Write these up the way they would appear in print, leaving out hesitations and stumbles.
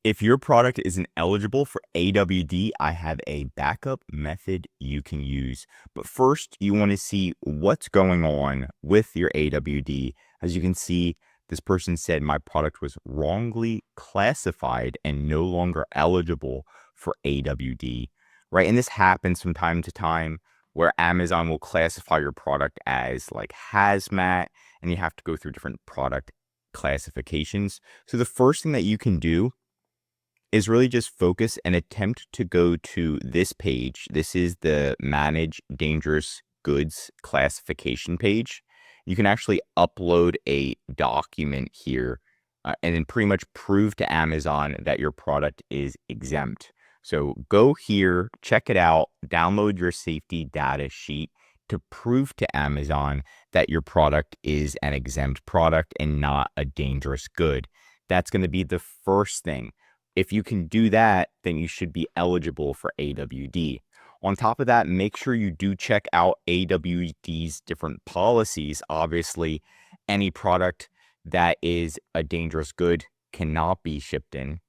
If your product isn't eligible for AWD, I have a backup method you can use. But first, you want to see what's going on with your AWD. As you can see, this person said my product was wrongly classified and no longer eligible for AWD, right? And this happens from time to time where Amazon will classify your product as like hazmat, and you have to go through different product classifications. So the first thing that you can do is really just focus and attempt to go to this page. This is the Manage Dangerous Goods classification page. You can actually upload a document here and then pretty much prove to Amazon that your product is exempt. So go here, check it out, download your safety data sheet to prove to Amazon that your product is an exempt product and not a dangerous good. That's going to be the first thing. If you can do that, then you should be eligible for AWD. On top of that, make sure you do check out AWD's different policies. Obviously, any product that is a dangerous good cannot be shipped in,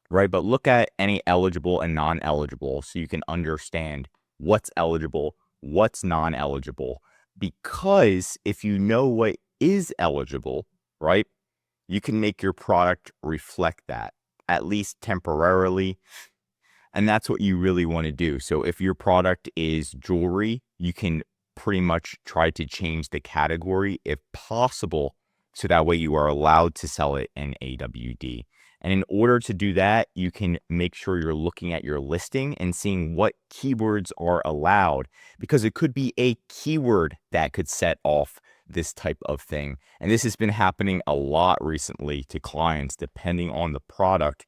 right? But look at any eligible and non-eligible so you can understand what's eligible, what's non-eligible. Because if you know what is eligible, right, you can make your product reflect that, at least temporarily. And that's what you really want to do. So if your product is jewelry, you can pretty much try to change the category if possible, so that way you are allowed to sell it in AWD. And in order to do that, you can make sure you're looking at your listing and seeing what keywords are allowed, because it could be a keyword that could set off this type of thing. And this has been happening a lot recently to clients, depending on the product.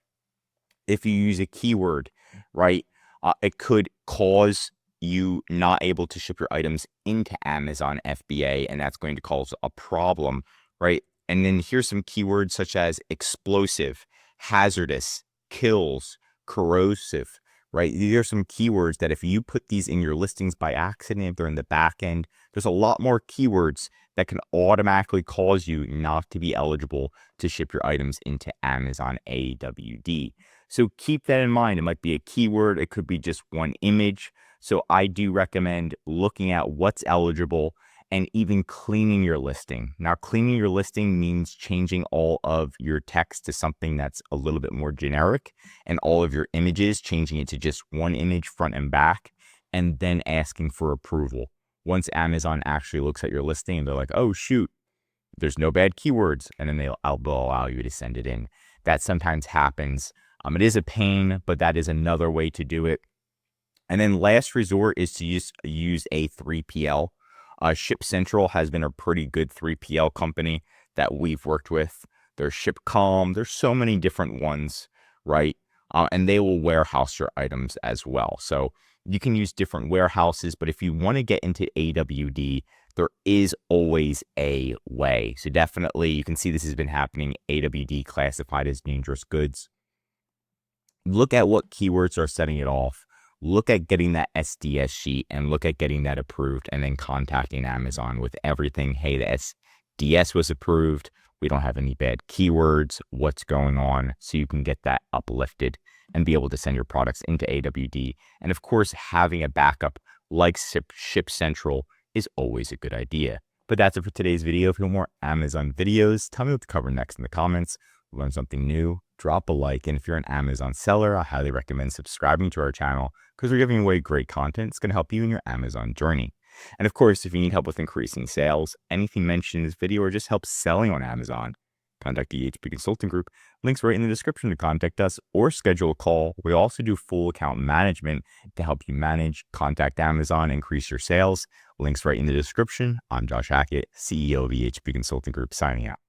If you use a keyword, right, it could cause you not able to ship your items into Amazon FBA, and that's going to cause a problem, right? And then here's some keywords such as explosive, hazardous, kills, corrosive, right? These are some keywords that if you put these in your listings by accident, if they're in the back end, there's a lot more keywords that can automatically cause you not to be eligible to ship your items into Amazon AWD. So keep that in mind. It might be a keyword. It could be just one image. So I do recommend looking at what's eligible and even cleaning your listing. Now, cleaning your listing means changing all of your text to something that's a little bit more generic, and all of your images, changing it to just one image front and back, and then asking for approval. Once Amazon actually looks at your listing and they're like, oh, shoot, there's no bad keywords, and then they'll allow you to send it in. That sometimes happens. It is a pain, but that is another way to do it. And then last resort is to use a 3PL. Ship Central has been a pretty good 3PL company that we've worked with. There's ShipCalm. There's so many different ones, right? And they will warehouse your items as well. So you can use different warehouses, but if you want to get into AWD, there is always a way. So definitely, you can see this has been happening. AWD classified as dangerous goods. Look at what keywords are setting it off. Look at getting that SDS sheet and look at getting that approved, and then contacting Amazon with everything. Hey, the SDS was approved. We don't have any bad keywords. What's going on? So you can get that uplifted and be able to send your products into AWD. And of course, having a backup like Ship Central is always a good idea. But that's it for today's video. If you want more Amazon videos, tell me what to cover next in the comments. Learn something new, drop a like. And if you're an Amazon seller, I highly recommend subscribing to our channel, because we're giving away great content. It's going to help you in your Amazon journey. And of course, if you need help with increasing sales, anything mentioned in this video, or just help selling on Amazon, contact the HP Consulting Group. Links right in the description to contact us or schedule a call. We also do full account management to help you manage, contact Amazon, increase your sales. Links right in the description. I'm Josh Hackett, CEO of the HP Consulting Group, signing out.